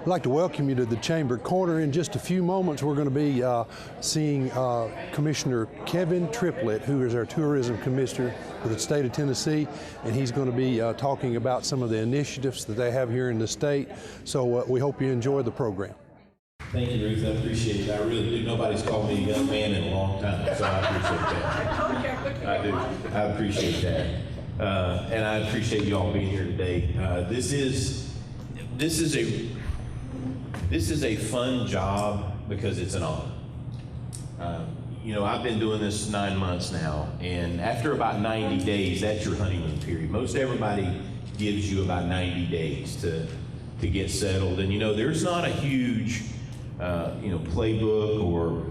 I'd like to welcome you to the Chamber Corner. In just a few moments, we're going to be seeing Commissioner Kevin Triplett, who is our Tourism Commissioner for the state of Tennessee, and he's going to be talking about some of the initiatives that they have here in the state. So we hope you enjoy the program. Thank you, Ruth. I appreciate it. I really do. Nobody's called me a young man in a long time, so I appreciate that. I do. I appreciate that. And I appreciate you all being here today. This is a fun job because it's an honor. You know, I've been doing this 9 months now, and after about 90 days, that's your honeymoon period. Most everybody gives you about 90 days to get settled. And you know, there's not a huge playbook or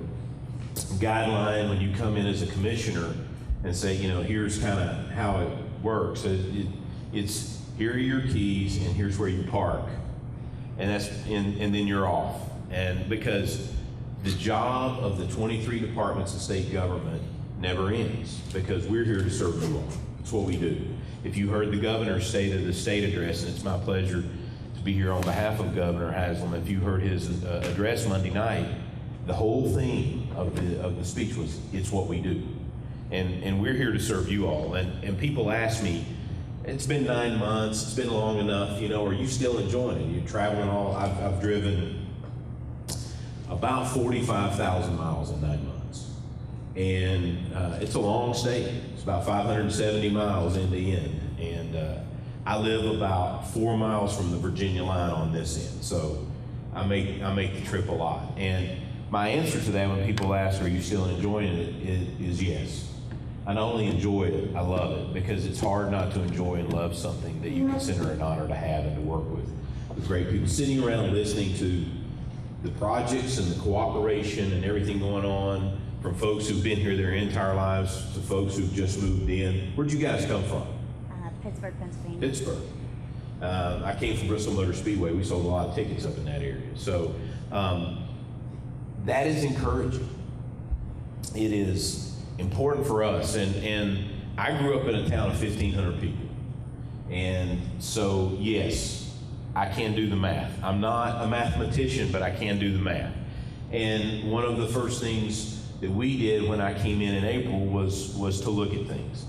guideline when you come in as a commissioner and say, you know, here's kind of how it works. It's here are your keys and here's where you park, and then you're off. And because the job of the 23 departments of state government never ends, because we're here to serve you all. That's what we do. If you heard the governor's State of the State address, and it's my pleasure to be here on behalf of Governor Haslam. If you heard his address Monday night, the whole theme of the speech was, it's what we do. And we're here to serve you all. And people ask me, it's been 9 months, it's been long enough, you know, are you still enjoying it? You're traveling all, I've driven about 45,000 miles in 9 months. And it's a long state. It's about 570 miles end to end. And I live about 4 miles from the Virginia line on this end, so I make the trip a lot. And my answer to that when people ask, are you still enjoying it, is yes. I not only enjoy it, I love it, because it's hard not to enjoy and love something that you consider an honor to have and to work with great people. Sitting around listening to the projects and the cooperation and everything going on, from folks who've been here their entire lives to folks who've just moved in. Where'd you guys come from? Pittsburgh, Pennsylvania. Pittsburgh. I came from Bristol Motor Speedway. We sold a lot of tickets up in that area. So that is encouraging. It is important for us. And I grew up in a town of 1,500 people. And so, yes, I can do the math. I'm not a mathematician, but I can do the math. And one of the first things that we did when I came in April was to look at things.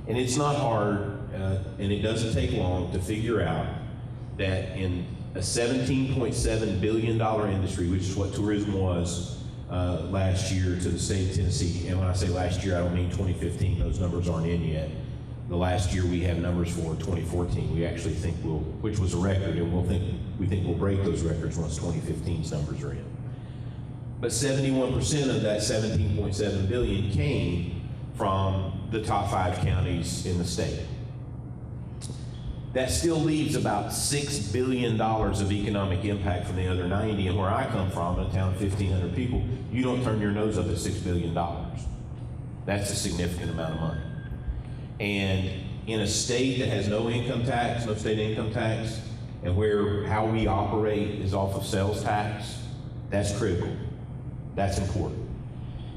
And it's not hard, and it doesn't take long to figure out that in a $17.7 billion industry, which is what tourism was last year to the state of Tennessee, and when I say last year, I don't mean 2015, those numbers aren't in yet. The last year we have numbers for 2014, we actually think which was a record, and we think we'll break those records once 2015's numbers are in. But 71% of that 17.7 billion came from the top 5 counties in the state. That still leaves about $6 billion of economic impact from the other 90, and where I come from, in a town of 1,500 people, you don't turn your nose up at $6 billion. That's a significant amount of money. And in a state that has no income tax, no state income tax, and where how we operate is off of sales tax, that's critical. That's important.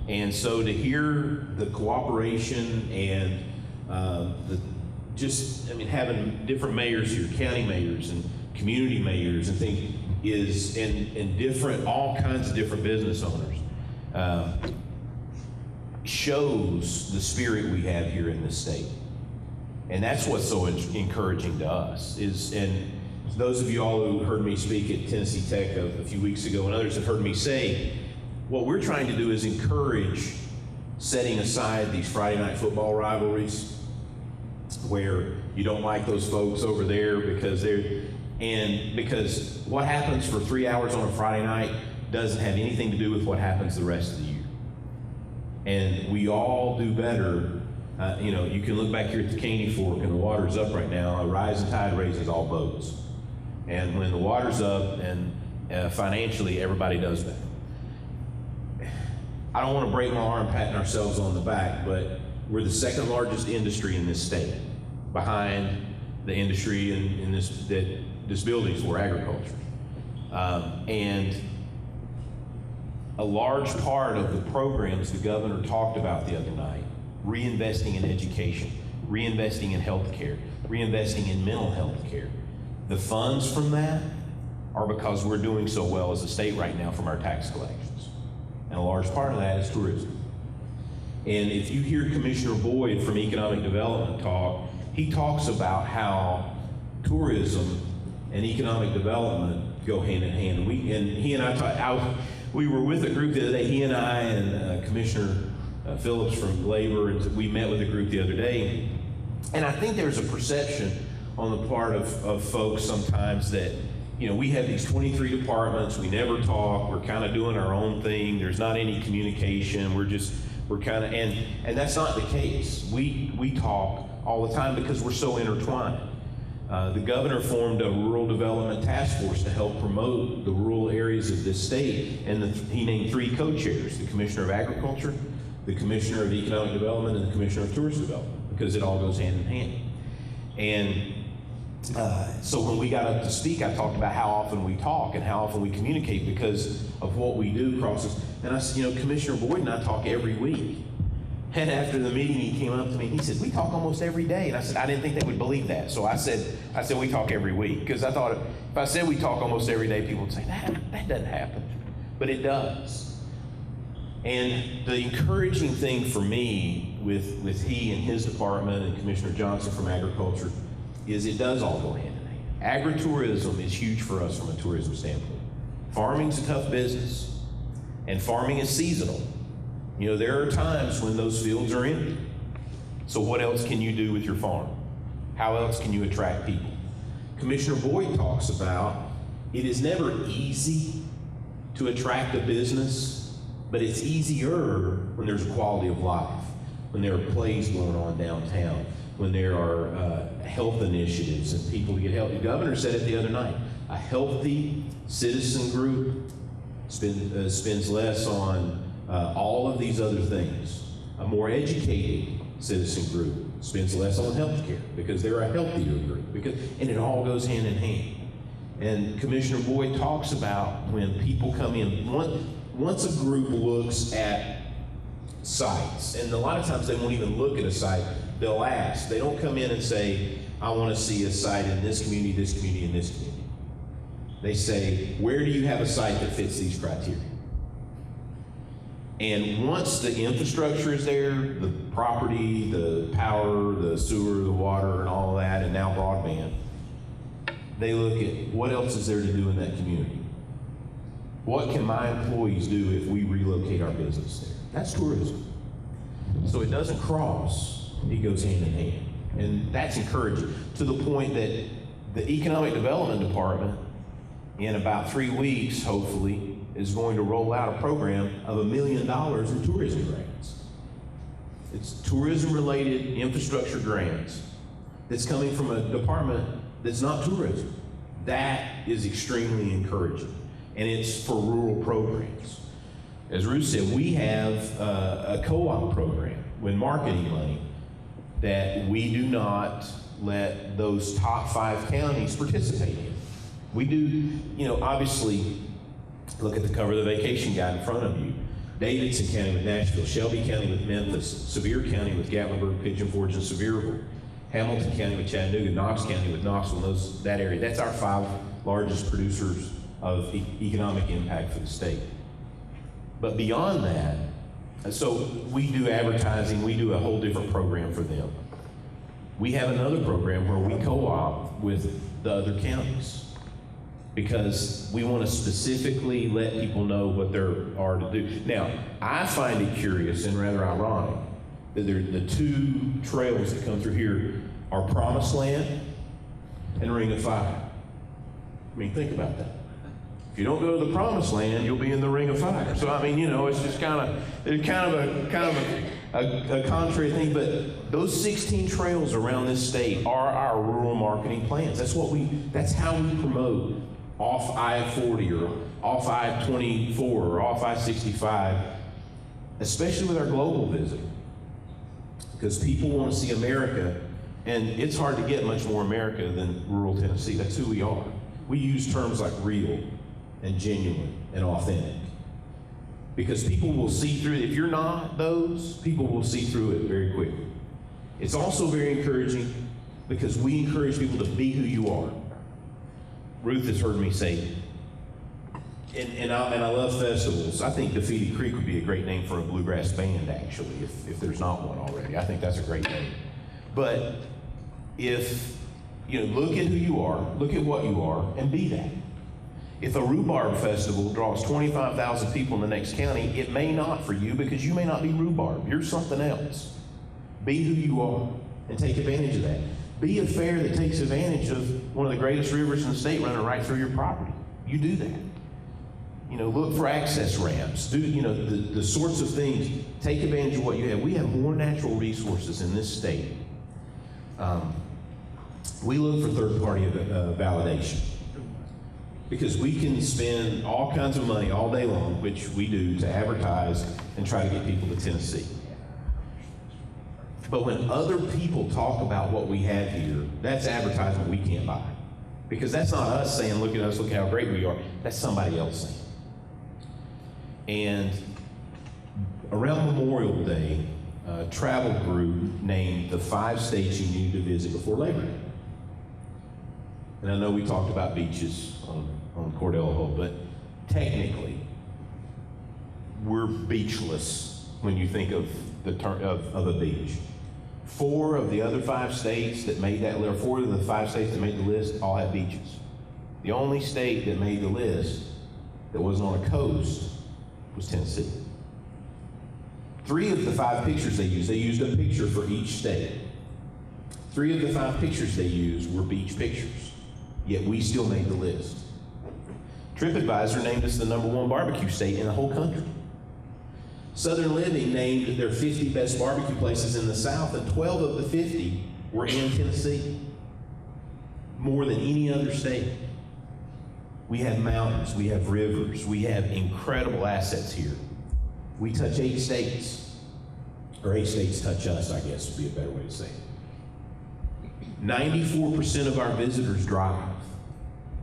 And so to hear the cooperation and having different mayors here, county mayors and community mayors and things and different, all kinds of different business owners, shows the spirit we have here in this state. And that's what's so encouraging to us and those of you all who heard me speak at Tennessee Tech a few weeks ago, and others have heard me say, what we're trying to do is encourage setting aside these Friday night football rivalries where you don't like those folks over there because what happens for 3 hours on a Friday night doesn't have anything to do with what happens the rest of the year. And we all do better. You can look back here at the Caney Fork and the water's up right now. A rising tide raises all boats. And when the water's up and financially everybody does better. I don't want to break my arm patting ourselves on the back, but we're the second largest industry in this state, behind the industry in this building's for agriculture. And a large part of the programs the governor talked about the other night, reinvesting in education, reinvesting in health care, reinvesting in mental health care, the funds from that are because we're doing so well as a state right now from our tax collections. And a large part of that is tourism. And if you hear Commissioner Boyd from Economic Development talk, he talks about how tourism and economic development go hand in hand. We were with a group the other day, he and I and Commissioner Phillips from Labor, and we met with a group the other day. And I think there's a perception on the part of folks sometimes that, you know, we have these 23 departments, we never talk, we're kind of doing our own thing, there's not any communication, we're kind of, and that's not the case. We talk all the time because we're so intertwined. The governor formed a rural development task force to help promote the rural areas of this state, and he named 3 co-chairs, the Commissioner of Agriculture, the Commissioner of Economic Development, and the Commissioner of Tourist Development, because it all goes hand in hand. And so when we got up to speak, I talked about how often we talk and how often we communicate because of what we do across this. And I said, you know, Commissioner Boyd and I talk every week. And after the meeting, he came up to me and he said, we talk almost every day. And I said, I didn't think they would believe that. So I said we talk every week. Because I thought if I said we talk almost every day, people would say, that doesn't happen. But it does. And the encouraging thing for me with he and his department and Commissioner Johnson from Agriculture is it does all go hand in hand. Agritourism is huge for us from a tourism standpoint. Farming's a tough business, and farming is seasonal. You know, there are times when those fields are empty. So what else can you do with your farm? How else can you attract people? Commissioner Boyd talks about it is never easy to attract a business, but it's easier when there's a quality of life, when there are plays going on downtown, when there are health initiatives and people to get healthy. The governor said it the other night, a healthy citizen group spends less on all of these other things. A more educated citizen group spends less on health care because they're a healthier group, and it all goes hand in hand. And Commissioner Boyd talks about when people come in, once a group looks at sites, and a lot of times they won't even look at a site, they'll ask. They don't come in and say, I want to see a site in this community, this community, and this community. They say, where do you have a site that fits these criteria? And once the infrastructure is there, the property, the power, the sewer, the water, and all of that, and now broadband, they look at what else is there to do in that community? What can my employees do if we relocate our business there? That's tourism. So it doesn't cross, it goes hand in hand. And that's encouraging to the point that the Economic Development Department, in about 3 weeks, hopefully, is going to roll out a program of $1 million in tourism grants. It's tourism-related infrastructure grants that's coming from a department that's not tourism. That is extremely encouraging, and it's for rural programs. As Ruth said, we have a co-op program with marketing money that we do not let those top 5 counties participate in. We do, you know, obviously, look at the cover of the vacation guide in front of you. Davidson County with Nashville, Shelby County with Memphis, Sevier County with Gatlinburg, Pigeon Forge, and Sevierville, Hamilton County with Chattanooga, Knox County with Knoxville, that area. That's our 5 largest producers of economic impact for the state. But beyond that, so we do advertising, we do a whole different program for them. We have another program where we co-op with the other counties because we want to specifically let people know what there are to do. Now, I find it curious and rather ironic that the 2 trails that come through here are Promised Land and Ring of Fire. I mean, think about that. If you don't go to the Promised Land, you'll be in the Ring of Fire. So I mean, you know, it's just kind of a contrary thing. But those 16 trails around this state are our rural marketing plans. That's how we promote off I-40 or off I-24 or off I-65, especially with our global visit, because people want to see America, and it's hard to get much more America than rural Tennessee. That's who we are. We use terms like real and genuine and authentic, because people will see through it. If you're not those, people will see through it very quickly. It's also very encouraging because we encourage people to be who you are. Ruth has heard me say, And I love festivals. I think Defeated Creek would be a great name for a bluegrass band, actually, if there's not one already. I think that's a great name. But if, look at who you are, look at what you are, and be that. If a rhubarb festival draws 25,000 people in the next county, it may not for you because you may not be rhubarb. You're something else. Be who you are and take advantage of that. Be a fair that takes advantage of one of the greatest rivers in the state running right through your property. You do that. Look for access ramps. Do, the sorts of things. Take advantage of what you have. We have more natural resources in this state. We look for third-party validation because we can spend all kinds of money all day long, which we do, to advertise and try to get people to Tennessee. But when other people talk about what we have here, that's advertisement we can't buy. Because that's not us saying, look at us, look how great we are. That's somebody else saying. And around Memorial Day, a travel group named the 5 states you need to visit before Labor Day. And I know we talked about beaches on Cordell Hull, but technically, we're beachless when you think of the term of a beach. 4 of the other 5 states that made that list, 4 of the 5 states that made the list all have beaches. The only state that made the list that wasn't on a coast was Tennessee. 3 of the 5 pictures they used a picture for each state. 3 of the 5 pictures they used were beach pictures, yet we still made the list. TripAdvisor named us the #1 barbecue state in the whole country. Southern Living named their 50 best barbecue places in the South, and 12 of the 50 were in Tennessee, more than any other state. We have mountains, we have rivers, we have incredible assets here. We touch 8 states, or 8 states touch us, I guess would be a better way to say it. 94% of our visitors drive.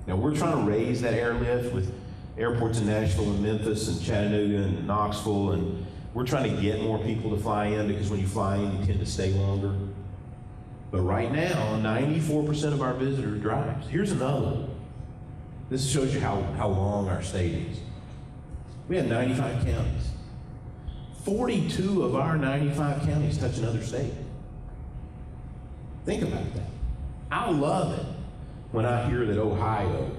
Now we're trying to raise that airlift with airports in Nashville and Memphis and Chattanooga and Knoxville, and we're trying to get more people to fly in because when you fly in, you tend to stay longer. But right now, 94% of our visitors drive. Here's another one. This shows you how long our state is. We have 95 counties. 42 of our 95 counties touch another state. Think about that. I love it when I hear that Ohio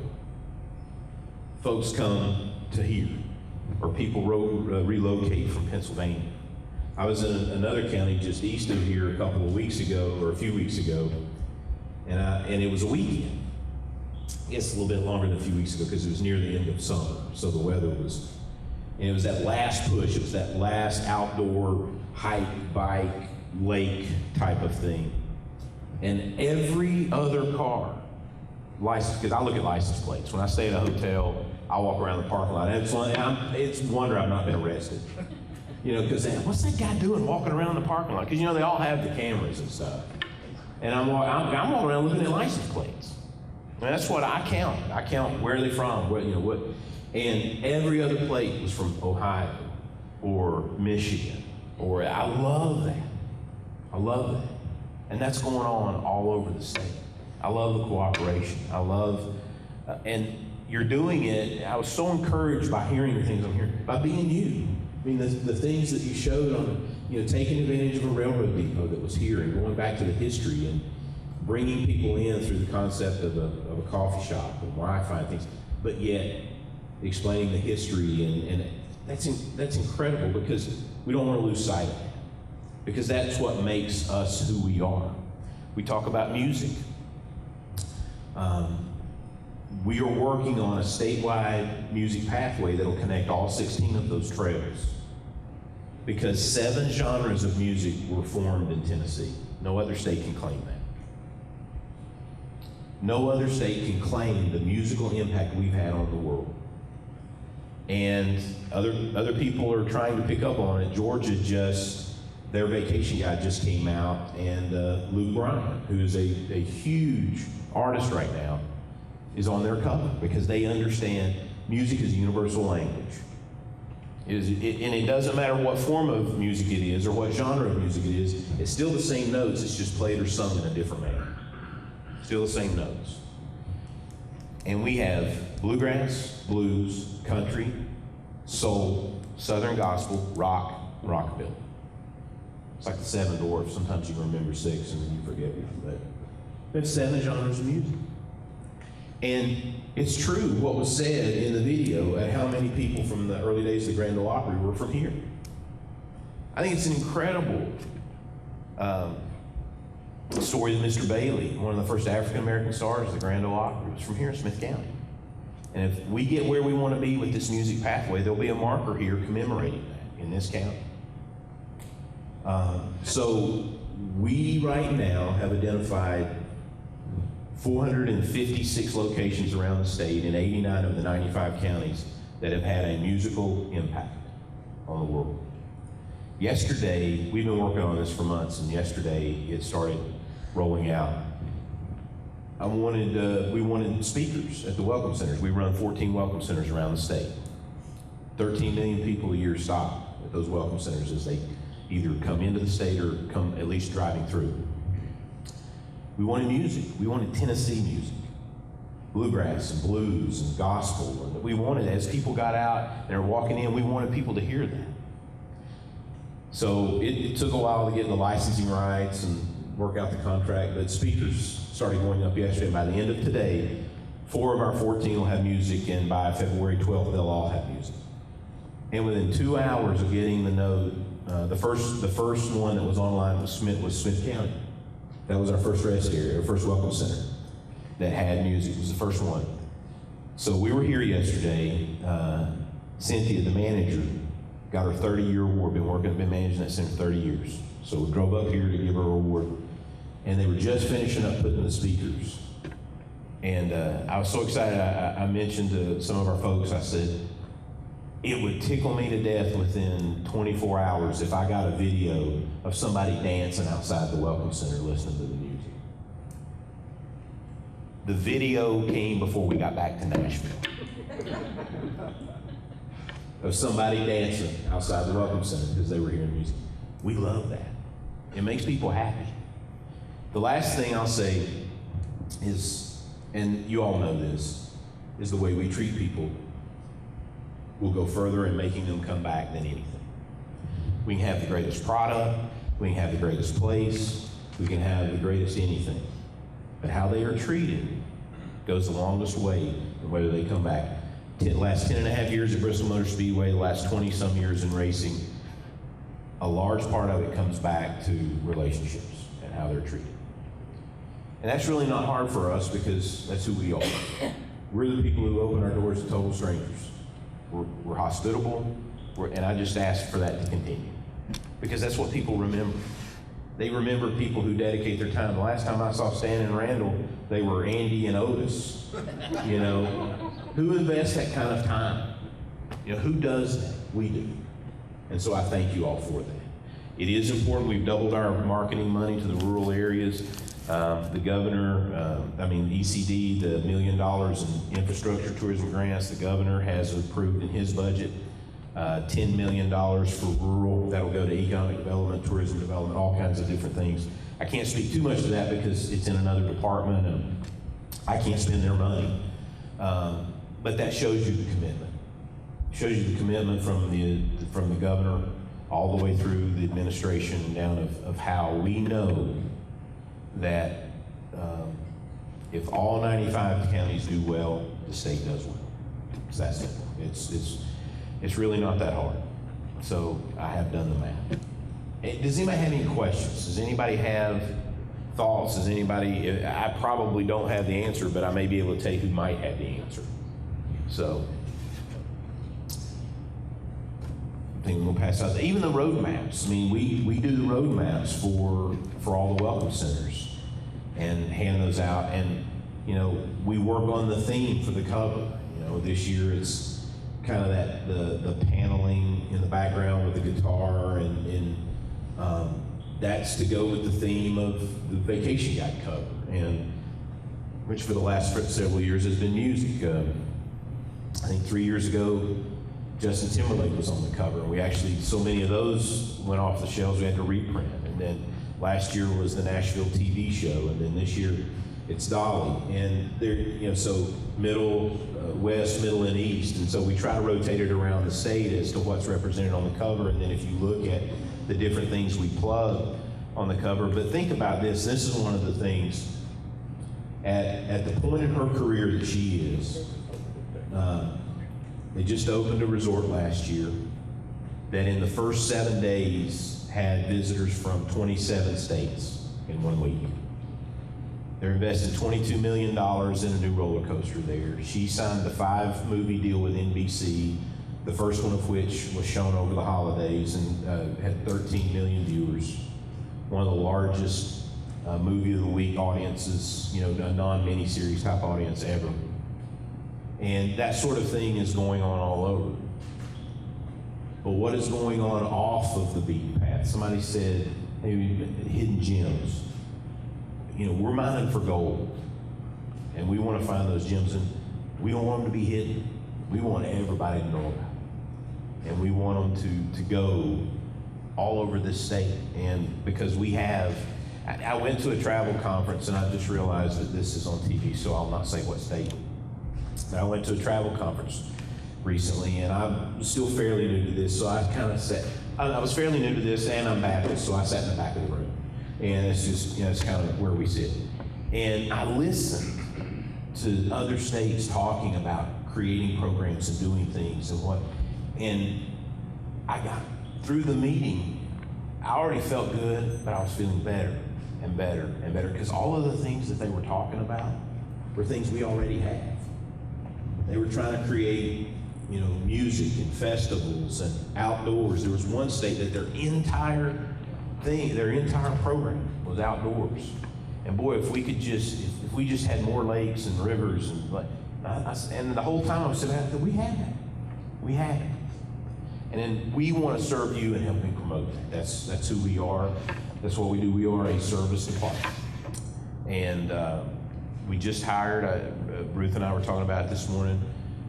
folks come to here, or people relocate from Pennsylvania. I was in another county just east of here a couple of weeks ago, or a few weeks ago, and it was a weekend. I guess a little bit longer than a few weeks ago because it was near the end of summer, so the weather was, and it was that last push, it was that last outdoor hike, bike, lake type of thing. And every other car, license, because I look at license plates. When I stay at a hotel, I walk around the parking lot. It's a wonder I've not been arrested. Because what's that guy doing walking around the parking lot? Because they all have the cameras and stuff. And I'm walking around looking at license plates. And that's what I count. I count where they're from, what. And every other plate was from Ohio or Michigan. I love that. I love that. And that's going on all over the state. I love the cooperation. I love, and you're doing it. I was so encouraged by hearing the things I'm hearing, by being you. I mean, the things that you showed on, taking advantage of a railroad depot that was here and going back to the history and bringing people in through the concept of a coffee shop and Wi-Fi and things, but yet explaining the history and that's incredible because we don't want to lose sight of that because that's what makes us who we are. We talk about music. We are working on a statewide music pathway that'll connect all 16 of those trails because 7 genres of music were formed in Tennessee. No other state can claim that. No other state can claim the musical impact we've had on the world. And other people are trying to pick up on it. Georgia their vacation guide just came out, and Luke Bryan, who is a huge artist right now, is on their cover because they understand music is a universal language. And it doesn't matter what form of music it is or what genre of music it is, it's still the same notes, it's just played or sung in a different manner. Still the same notes. And we have bluegrass, blues, country, soul, southern gospel, rock, rockabilly. It's like the seven dwarfs. Sometimes you remember six and then you forget one. But we have 7 genres of music. And it's true what was said in the video at how many people from the early days of the Grand Ole Opry were from here. I think it's an incredible story that Mr. Bailey, one of the first African-American stars of the Grand Ole Opry, was from here in Smith County. And if we get where we want to be with this music pathway, there'll be a marker here commemorating that in this county. So we right now have identified 456 locations around the state in 89 of the 95 counties that have had a musical impact on the world. Yesterday, we've been working on this for months, and yesterday it started rolling out. We wanted speakers at the welcome centers. We run 14 welcome centers around the state. 13 million people a year stop at those welcome centers as they either come into the state or come at least driving through. We wanted music. We wanted Tennessee music, bluegrass and blues and gospel. And we wanted, as people got out and they're walking in, we wanted people to hear that. So it took a while to get the licensing rights and work out the contract, but speakers started going up yesterday. By the end of today, 4 of our 14 will have music, and by February 12th, they'll all have music. And within 2 hours of getting the note, the first one that was online was Smith County. That was our first rest area, our first welcome center that had music. It was the first one. So we were here yesterday. Cynthia, the manager, got her 30-year award. Been managing that center 30 years. So we drove up here to give her an award, and they were just finishing up putting the speakers. And I was so excited. I mentioned to some of our folks, I said, it would tickle me to death within 24 hours if I got a video of somebody dancing outside the welcome center listening to the music. The video came before we got back to Nashville. Of somebody dancing outside the welcome center because they were hearing music. We love that. It makes people happy. The last thing I'll say is, and you all know this, is the way we treat people will go further in making them come back than anything. We can have the greatest product, we can have the greatest place, we can have the greatest anything. But how they are treated goes the longest way in whether they come back. The last 10 and a half years at Bristol Motor Speedway, the last 20 some years in racing, a large part of it comes back to relationships and how they're treated. And that's really not hard for us because that's who we are. We're the people who open our doors to total strangers. We're hospitable, and I just ask for that to continue because that's what people remember. They remember people who dedicate their time. The last time I saw Stan and Randall, they were Andy and Otis. You know, who invests that kind of time? You know, who does that? We do. And so I thank you all for that. It is important. We've doubled our marketing money to the rural areas. The governor, ECD, the $1 million in infrastructure tourism grants, the governor has approved in his budget $10 million for rural. That'll go to economic development, tourism development, all kinds of different things. I can't speak too much to that because it's in another department and I can't spend their money. But that shows you the commitment. It shows you the commitment from the governor all the way through the administration and down of how we know that if all 95 counties do well, the state does well. It's that simple. It's really not that hard. So I have done the math. Does anybody have any questions? Does anybody have thoughts? Does anybody, I probably don't have the answer, but I may be able to tell you who might have the answer. So I think we'll pass out. Even the road maps. I mean, we do the road maps for all the welcome centers and hand those out. And, you know, we work on the theme for the cover. You know, this year it's kind of that, the paneling in the background with the guitar and that's to go with the theme of the vacation guide cover, and which for the last several years has been music. I think 3 years ago, Justin Timberlake was on the cover. We actually, so many of those went off the shelves, we had to reprint. And then last year was the Nashville TV show, and then this year It's Dolly, and they're, you know, so middle, west, middle, and east, and so we try to rotate it around the state as to what's represented on the cover, and then if you look at the different things we plug on the cover. But think about this, this is one of the things, at the point in her career that she is, they just opened a resort last year that in the first 7 days had visitors from 27 states in 1 week. They're investing $22 million in a new roller coaster there. She signed the 5-movie deal with NBC, the first one of which was shown over the holidays and had 13 million viewers. One of the largest movie of the week audiences, you know, a non-miniseries type audience ever. And that sort of thing is going on all over. But what is going on off of the beaten path? Somebody said, maybe hidden gems. You know, we're mining for gold, and we want to find those gems, and we don't want them to be hidden. We want everybody to know about it, and we want them to go all over this state. And because we have, I went to a travel conference, and I just realized that this is on TV, so I'll not say what state. But I went to a travel conference recently, and I'm still fairly new to this, so I kind of sat. I was fairly new to this, and I'm Baptist, so I sat in the back of the room. And it's just, you know, it's kind of where we sit. And I listened to other states talking about creating programs and doing things and I got through the meeting, I already felt good, but I was feeling better and better and better, because all of the things that they were talking about were things we already have. They were trying to create, you know, music and festivals and outdoors. There was one state that their entire program was outdoors. And boy, if we just had more lakes and rivers and the whole time I was saying, we have that. We have it. And then we want to serve you and helping promote that. That's who we are. That's what we do. We are a service department. And we just hired, Ruth and I were talking about it this morning,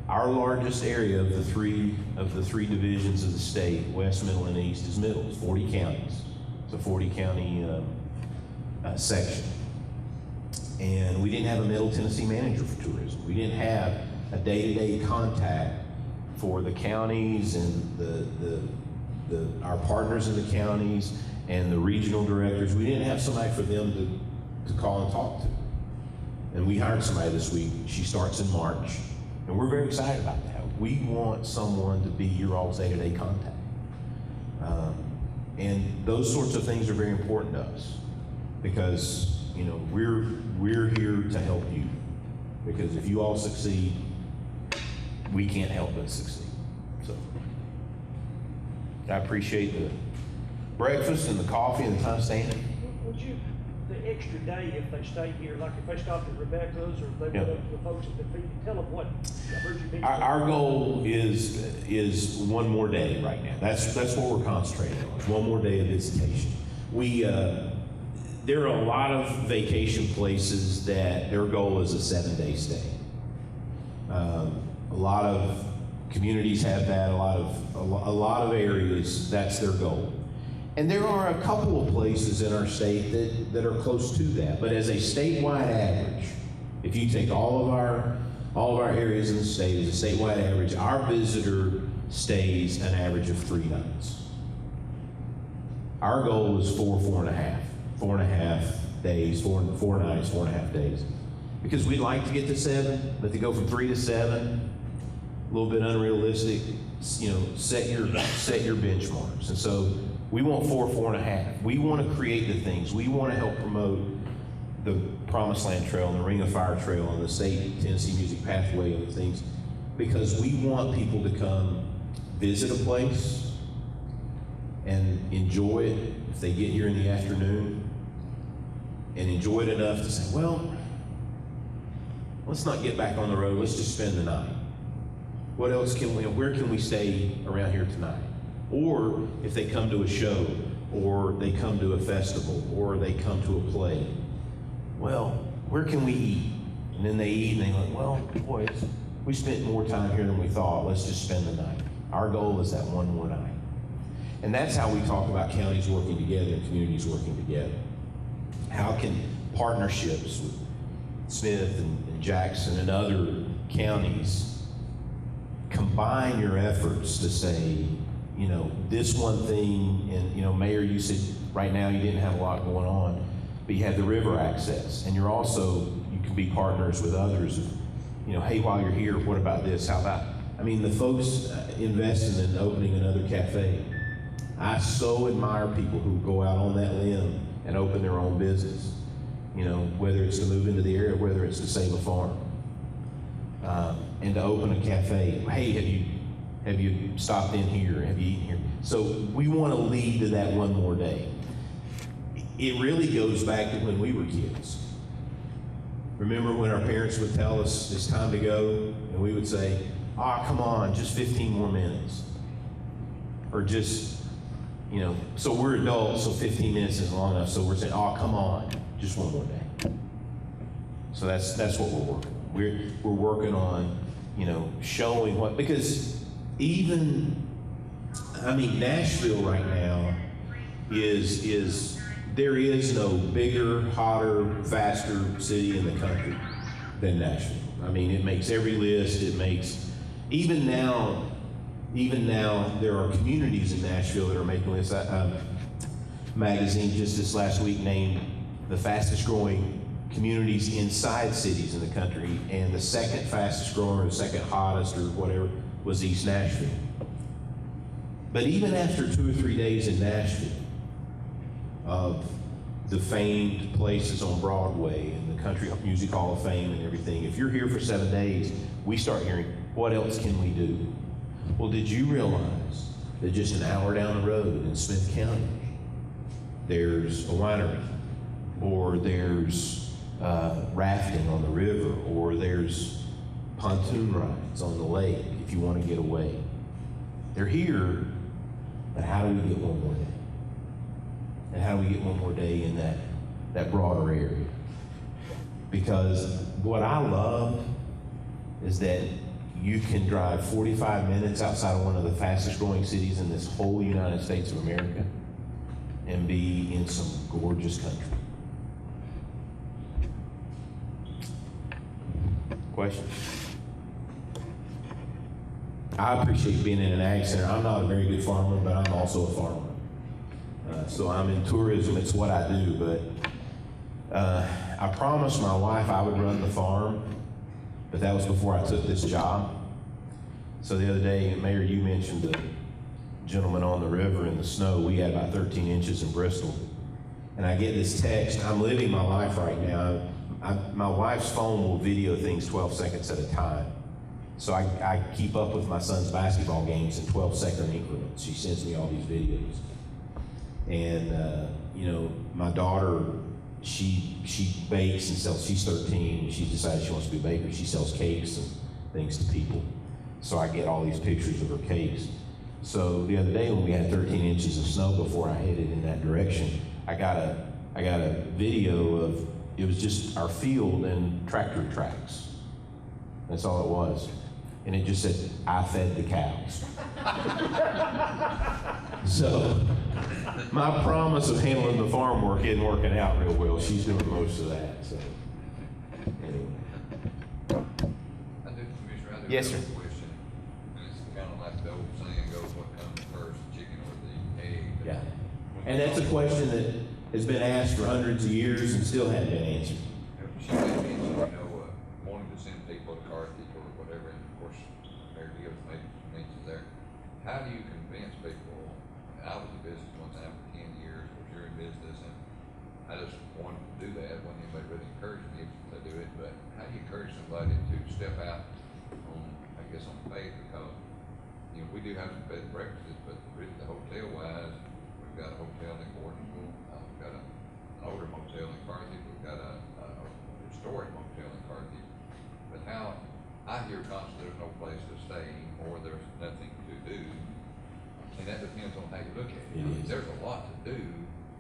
our largest area of the three divisions of the state, west, middle, and east, is middle. It's 40 counties. It's a 40-county section. And we didn't have a Middle Tennessee manager for tourism. We didn't have a day-to-day contact for the counties and our partners in the counties and the regional directors. We didn't have somebody for them to call and talk to. And we hired somebody this week. She starts in March. And we're very excited about that. We want someone to be your all's day-to-day contact. And those sorts of things are very important to us, because, you know, we're here to help you. Because if you all succeed, we can't help but succeed. So I appreciate the breakfast and the coffee and the time standing. Would you, the extra day, if they stay here, like if they stopped at Rebecca's or if they went up to the folks at the feed, tell them what, I heard you mention. Our goal is one more day right now. That's what we're concentrating on. One more day of visitation. There are a lot of vacation places that their goal is a 7-day stay. A lot of communities have that. A lot of areas, that's their goal. And there are a couple of places in our state that are close to that. But as a statewide average, if you take all of our areas in the state as a statewide average, our visitor stays an average of 3 nights. Our goal is 4.5 days, 4 nights, 4.5 days. Because we'd like to get to 7, but to go from 3 to 7, a little bit unrealistic. You know, set your benchmarks. And so we want 4.5. We want to create the things. We want to help promote the Promised Land Trail and the Ring of Fire Trail and the State Tennessee Music Pathway and the things, because we want people to come visit a place and enjoy it if they get here in the afternoon, and enjoy it enough to say, well, let's not get back on the road, let's just spend the night. What else where can we stay around here tonight? Or if they come to a show, or they come to a festival, or they come to a play, well, where can we eat? And then they eat and they go, well, boy, we spent more time here than we thought, let's just spend the night. Our goal is that one more night. And that's how we talk about counties working together and communities working together. How can partnerships with Smith and Jackson and other counties, combine your efforts to say, you know, this one thing, and, you know, Mayor, you said right now you didn't have a lot going on, but you had the river access, and you're also, you can be partners with others. You know, hey, while you're here, what about this? How about, I mean, the folks investing in opening another cafe. I so admire people who go out on that limb and open their own business. You know, whether it's to move into the area, whether it's to save a farm, and to open a cafe. Hey, have you stopped in here? Have you eaten here? So we want to lead to that one more day. It really goes back to when we were kids. Remember when our parents would tell us it's time to go, and we would say, "Ah, come on, just 15 more minutes," or just, you know. So we're adults, so 15 minutes is long enough. So we're saying, "Oh, come on, just one more day." So that's what we're working on. We're working on, you know, showing what, because even, I mean, Nashville right now is there is no bigger, hotter, faster city in the country than Nashville. I mean, it makes every list. It makes, even now there are communities in Nashville that are making lists. Magazine just this last week named the fastest growing communities inside cities in the country, and the second fastest growing or the second hottest or whatever was East Nashville. But even after 2 or 3 days in Nashville, of the famed places on Broadway and the Country Music Hall of Fame and everything, if you're here for 7 days, we start hearing, what else can we do? Well, did you realize that just an hour down the road in Smith County, there's a winery, or there's rafting on the river, or there's pontoon rides on the lake if you want to get away. They're here, but how do we get one more day? And how do we get one more day in that broader area? Because what I love is that you can drive 45 minutes outside of one of the fastest growing cities in this whole United States of America and be in some gorgeous country. Questions? I appreciate being in an ag center. I'm not a very good farmer, but I'm also a farmer. So I'm in tourism, it's what I do, but I promised my wife I would run the farm, but that was before I took this job. So the other day, Mayor, you mentioned the gentleman on the river in the snow. We had about 13 inches in Bristol. And I get this text. I'm living my life right now. My wife's phone will video things 12 seconds at a time. So I keep up with my son's basketball games in 12-second increments. She sends me all these videos. And, you know, my daughter, she bakes and sells. She's 13, and she decided she wants to be a baker. She sells cakes and things to people. So I get all these pictures of her cakes. So the other day when we had 13 inches of snow before I headed in that direction, I got a video of, it was just our field and tractor tracks. That's all it was. And it just said, I fed the cows. So my promise of handling the farm work isn't working out real well. She's doing most of that, so anyway. Yes, sir. Question, and it's kind of like the old saying goes, what comes first, the chicken or the egg? Yeah. And that's a question that has been asked for hundreds of years and still hasn't been answered. She made mention, you know, wanting to send people to Carthage or whatever, and of course, Mayor Gibbs made mentions there. How do you convince people? I was in business one time for 10 years, was you're in business, and I just wanted to do that. When anybody really encouraged me to do it, but how do you encourage somebody to step out on, I guess, on faith? Because, you know, we do have some bed and breakfasts, but really the hotel wise, we've got a hotel in Gordonsville, we've got an older motel in Carthage, we've got a historic motel in Carthage. But how, I hear constantly there's no place to stay or there's nothing to do. And that depends on how you look at it. There's a lot to do,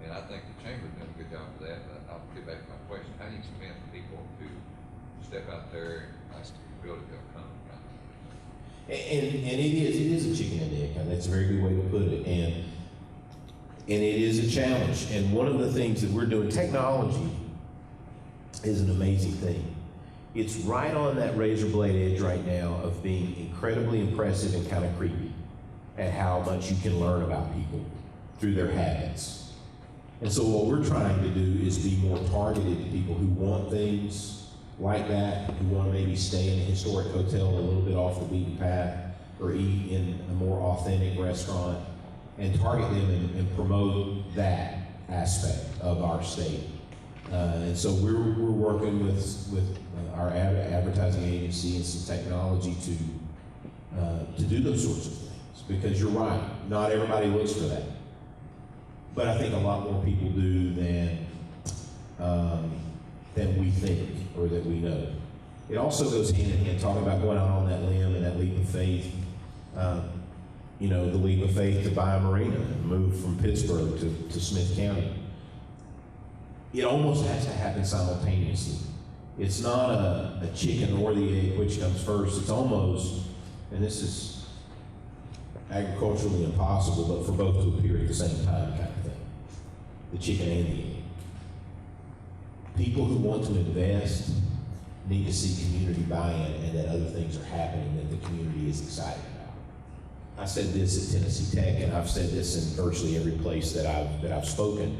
and I think the chamber's doing a good job of that, but I'll get back to my question. How do you convince people to step out there and build it, they'll come? And it is a chicken and egg. That's a very good way to put it. And it is a challenge. And one of the things that we're doing, technology is an amazing thing. it's right on that razor blade edge right now of being incredibly impressive and kind of creepy at how much you can learn about people through their habits. And so what we're trying to do is be more targeted to people who want things like that, who want to maybe stay in a historic hotel a little bit off the beaten path, or eat in a more authentic restaurant, and target them and promote that aspect of our state. And so we're working with our advertising agency and some technology to do those sorts of things. Because you're right, not everybody looks for that. But I think a lot more people do than we think or that we know. It also goes hand in hand, talking about going out on that limb and that leap of faith. The leap of faith to buy a marina and move from Pittsburgh to Smith County. It almost has to happen simultaneously. It's not a chicken or the egg, which comes first. It's almost, and this is agriculturally impossible, but for both to appear at the same time kind of thing. The chicken and the egg. People who want to invest need to see community buy-in and that other things are happening that the community is excited about. I said this at Tennessee Tech, and I've said this in virtually every place that I've spoken.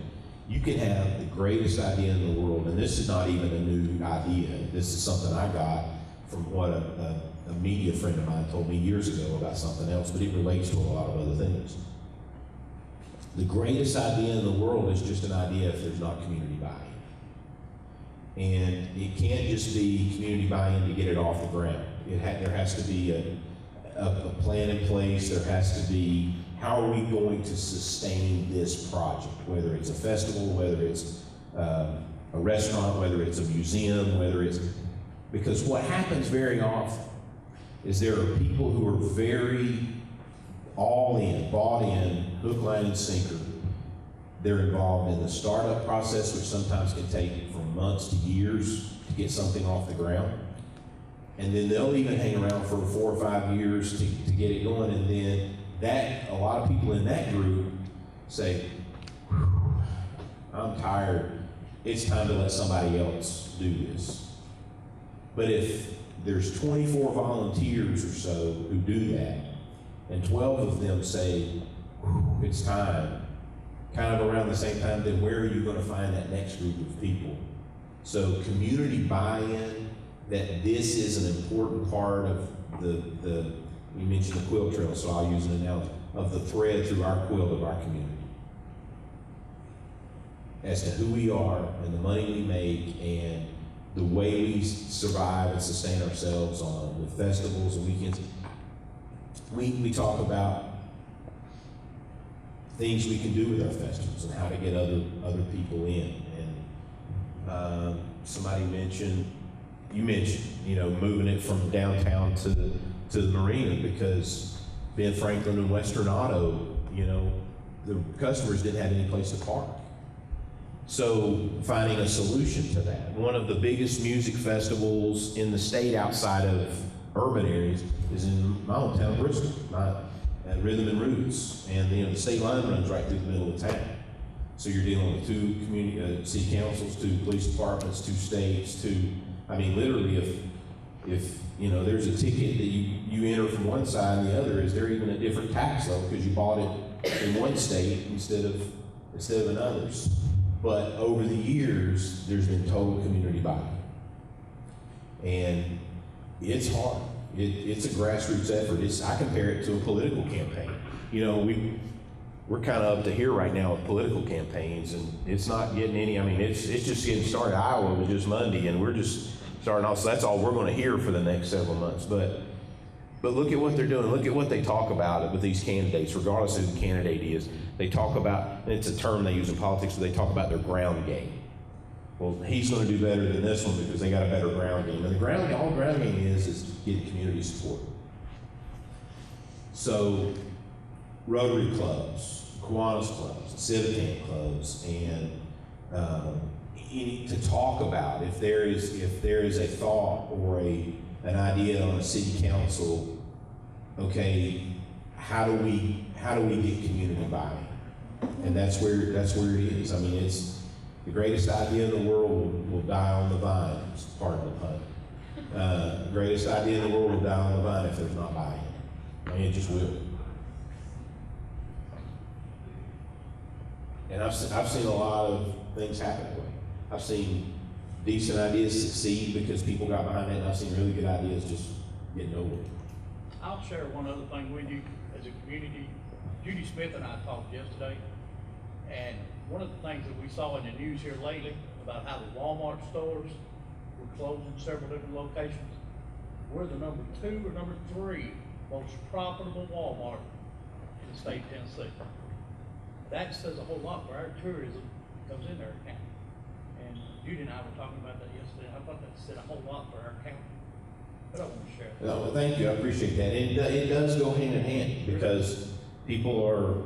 You can have the greatest idea in the world, and this is not even a new idea. This is something I got from what a media friend of mine told me years ago about something else, but it relates to a lot of other things. The greatest idea in the world is just an idea if there's not community buy-in. And it can't just be community buy-in to get it off the ground. There has to be a plan in place. There has to be, how are we going to sustain this project? Whether it's a festival, whether it's a restaurant, whether it's a museum, because what happens very often is there are people who are very all in, bought in, hook, line, and sinker. They're involved in the startup process, which sometimes can take from months to years to get something off the ground. And then they'll even hang around for 4 or 5 years to get it going. And then a lot of people in that group say, I'm tired. It's time to let somebody else do this. But if there's 24 volunteers or so who do that, and 12 of them say, it's time, kind of around the same time, then where are you going to find that next group of people? So community buy-in, that this is an important part of you mentioned the quilt trail, so I'll use an analogy, of the thread through our quilt of our community. As to who we are and the money we make and the way we survive and sustain ourselves with festivals and weekends. We talk about things we can do with our festivals and how to get other people in. And somebody mentioned, moving it from downtown to the marina, because Ben Franklin and Western Auto, the customers didn't have any place to park. So finding a solution to that. One of the biggest music festivals in the state outside of urban areas is in my hometown, Bristol, at Rhythm and Roots. And the state line runs right through the middle of town. So you're dealing with 2 community city councils, 2 police departments, 2 states, literally if there's a ticket that you enter from one side and the other, is there even a different tax level because you bought it in one state instead of another's. But over the years, there's been total community buy-in. And it's hard. It's a grassroots effort. I compare it to a political campaign. We're kind of up to here right now with political campaigns, and it's not getting any, it's just getting started. Iowa was just Monday, and we're just starting off, so that's all we're going to hear for the next several months. But look at what they're doing. Look at what they talk about with these candidates, regardless of who the candidate is. They talk about, and it's a term they use in politics, but they talk about their ground game. Well, he's going to do better than this one because they got a better ground game. And all ground game is getting community support. So, Rotary clubs, Kiwanis clubs, Civitan clubs, and to talk about if there is a thought or an idea on a city council, okay, how do we get community buy-in? And that's where it is. It's the greatest idea in the world will die on the vine, pardon the pun. Greatest idea in the world will die on the vine if there's not buy-in. I mean, it just will. And I've seen a lot of things happen that way. I've seen decent ideas succeed because people got behind it, and I've seen really good ideas just get nowhere. I'll share one other thing with you as a community. Judy Smith and I talked yesterday, and one of the things that we saw in the news here lately about how the Walmart stores were closing several different locations. We're the number 2 or number 3 most profitable Walmart in the state of Tennessee. That says a whole lot for our tourism that comes in our county. And Judy and I were talking about that yesterday. I thought that said a whole lot for our county. But I want to share that. No, well, thank you, I appreciate that. And it does go hand in hand because people are,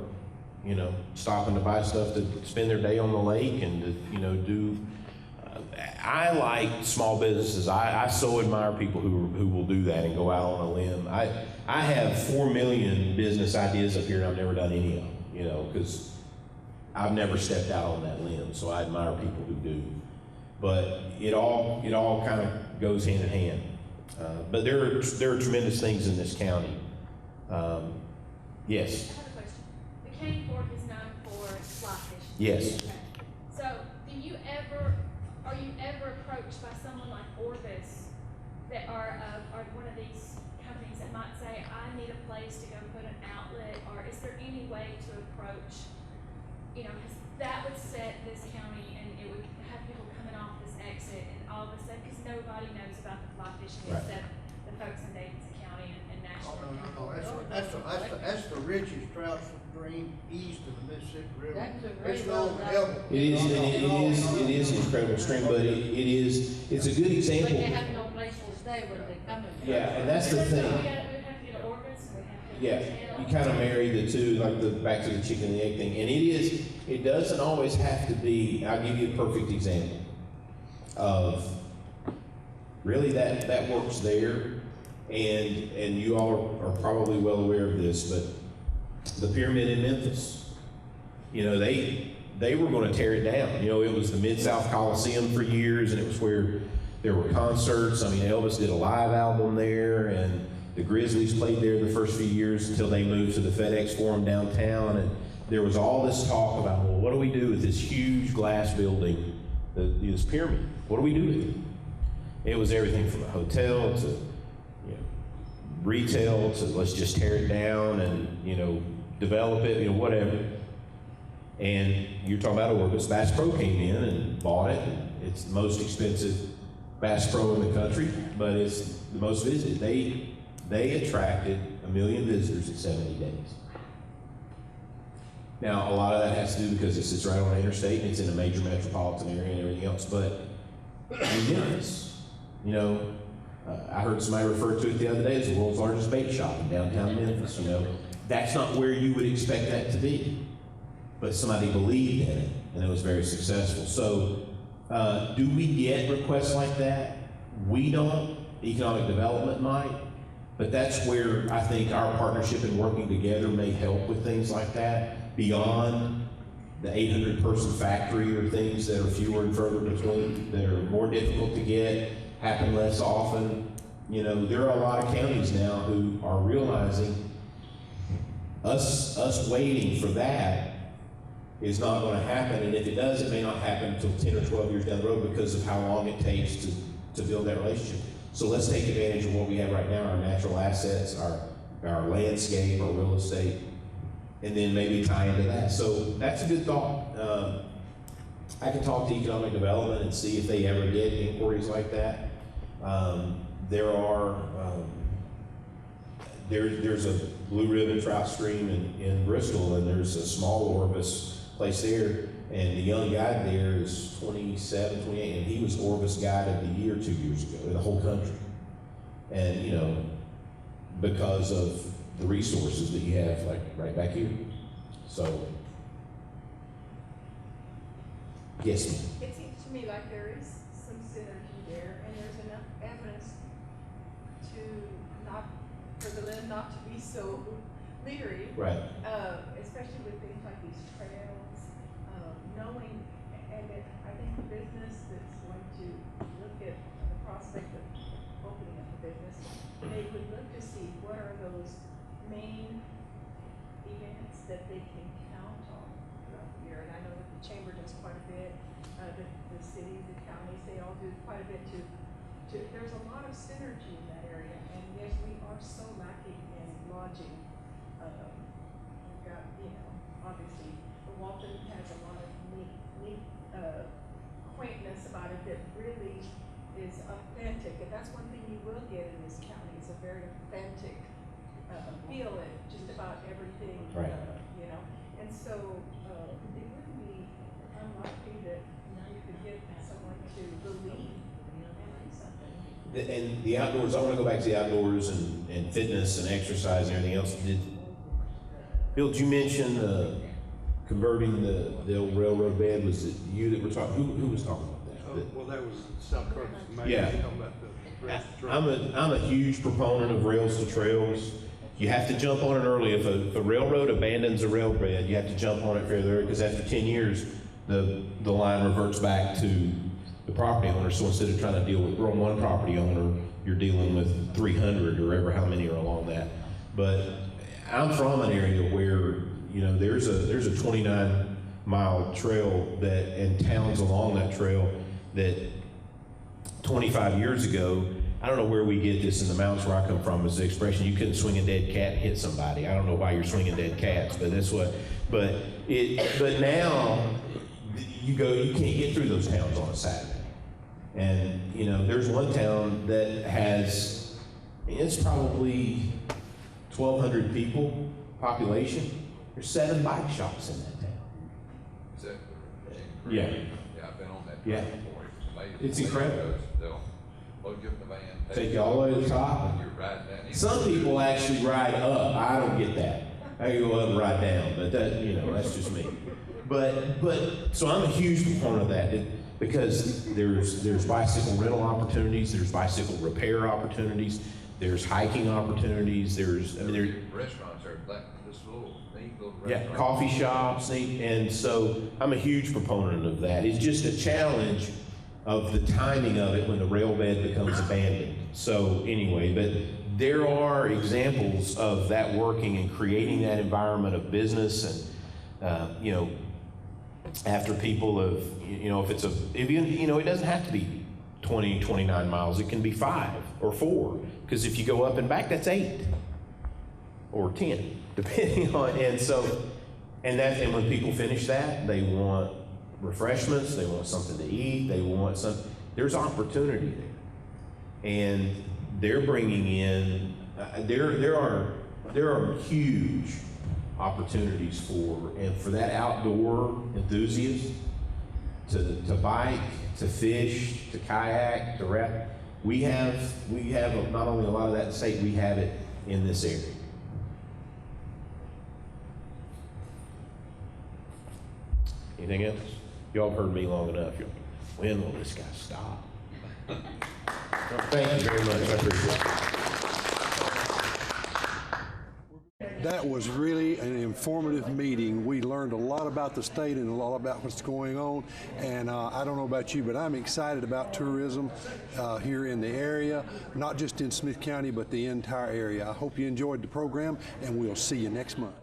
you know, stopping to buy stuff to spend their day on the lake and to, you know, do. I like small businesses. I so admire people who will do that and go out on a limb. I have 4 million business ideas up here and I've never done any of them, you know, because I've never stepped out on that limb. So I admire people who do. But it all kind of goes hand in hand. But there are tremendous things in this county. Yes. I have a question. The county fork is known for fly fishing. Yes. Okay. So, are you ever approached by someone like Orbis that are one of these companies that might say, I need a place to go put an outlet, or is there any way to approach, you know, because that would set this county and it would have people coming off this exit and all of a sudden, because nobody knows about the fly fishing Right. except the folks in Davidson County and Nashville. That's the richest trout stream east of the Mississippi River. That's a It's great known little ever. It is an incredible stream, but it's a good But they example. have no place to stay when they come in. Yeah, and that's the We thing. would have to get an Orbis and we have to. Yeah, get a you kind of marry the two, like back to the chicken and the egg thing. And it doesn't always have to be, I'll give you a perfect example of really that works there. And you all are probably well aware of this, but the pyramid in Memphis, you know, they were going to tear it down. You know, it was the Mid-South Coliseum for years, and it was where there were concerts. I mean, Elvis did a live album there, and the Grizzlies played there the first few years until they moved to the FedEx Forum downtown. And there was all this talk about, well, what do we do with this huge glass building, this pyramid? What do we do with it? It was everything from a hotel to, you know, retail to let's just tear it down and, you know, develop it, you know, whatever. And you're talking about Orbis. Bass Pro came in and bought it. It's the most expensive Bass Pro in the country, but it's the most visited. They attracted 1 million visitors in 70 days. Now, a lot of that has to do because it sits right on the interstate and it's in a major metropolitan area and everything else. But in Memphis, you know, I heard somebody refer to it the other day as the world's largest bait shop in downtown Memphis. You know, that's not where you would expect that to be, but somebody believed in it and it was very successful. So, do we get requests like that? We don't. Economic development might, but that's where I think our partnership and working together may help with things like that beyond the 800-person factory or things that are fewer and further between, that are more difficult to get, happen less often. You know, there are a lot of counties now who are realizing us waiting for that is not going to happen, and if it does, it may not happen until 10 or 12 years down the road because of how long it takes to build that relationship. So let's take advantage of what we have right now, our natural assets, our landscape, our real estate, and then maybe tie into that. So that's a good thought. I can talk to economic development and see if they ever get inquiries like that. There's a Blue Ribbon trout stream in Bristol, and there's a small Orbis place there, and the young guide there is 27, 28, and he was Orbis Guide of the Year 2 years ago in the whole country. And, you know, because of the resources that you have, like, right back here. So, yes, ma'am. It seems to me like there is some synergy there, and there's enough evidence for the land not to be so leery. Right. Especially with things like these trails, knowing, and I think the business that's going to look at the prospect of opening up a business, they would look to see what are those main events that they can count on throughout the year. And I know that the chamber does quite a bit, the city, the counties, they all do quite a bit there's a lot of synergy in that area. And yes, we are so lacking in lodging. We've got, obviously, Walton has a lot of neat quaintness about it that really is authentic. And that's one thing you will get in this county, is a very authentic feel at just about everything, Right. And so it wouldn't be unlikely that you could get someone to believe in something. And the outdoors, I want to go back to the outdoors and fitness and exercise and everything else. Bill, did you mention converting the old railroad bed? Was it you that were talking? Who was talking about that? Well, that was South Carolina. Yeah. Talking about the rails to trails. I'm a huge proponent of rails to trails. You have to jump on it early. If a railroad abandons a rail bed, you have to jump on it fairly early, because after 10 years, the line reverts back to the property owner. So instead of trying to deal with one property owner, you're dealing with 300 or ever how many are along that. But I'm from an area where there's a 29-mile trail and towns along that trail that 25 years ago, I don't know where we get this in the mountains where I come from, is the expression, you couldn't swing a dead cat and hit somebody. I don't know why you're swinging dead cats, but that's what, but now you can't get through those towns on a Saturday. And, there's one town that has, it's probably 1,200 people, population. There's 7 bike shops in that town. Is that Yeah. Yeah, I've been on that. Yeah. trail before. It's amazing. It's incredible. They'll load you up in the van. Take you all the way to the top. And you're riding down. Some people actually ride up. I don't get that. I can go up and ride down, but that's just me. But so I'm a huge proponent of that because there's bicycle rental opportunities, there's bicycle repair opportunities, there's hiking opportunities, there's restaurants are like this little restaurant. coffee shops, and so I'm a huge proponent of that. It's just a challenge of the timing of it when the rail bed becomes abandoned. So anyway, but there are examples of that working and creating that environment of business, and after people have, it doesn't have to be 20, 29 miles. It can be 5 or 4, because if you go up and back, that's 8 or 10, depending on. And when people finish that, they want refreshments, they want something to eat, there's opportunity there. And they're bringing in, there are huge opportunities for that outdoor enthusiast to bike, to fish, to kayak, to raft. We have not only a lot of that in the state, we have it in this area. Anything else? Y'all have heard me long enough. When will this guy stop? Thank you very much. I appreciate it. That was really an informative meeting. We learned a lot about the state and a lot about what's going on. And I don't know about you, but I'm excited about tourism here in the area, not just in Smith County, but the entire area. I hope you enjoyed the program, and we'll see you next month.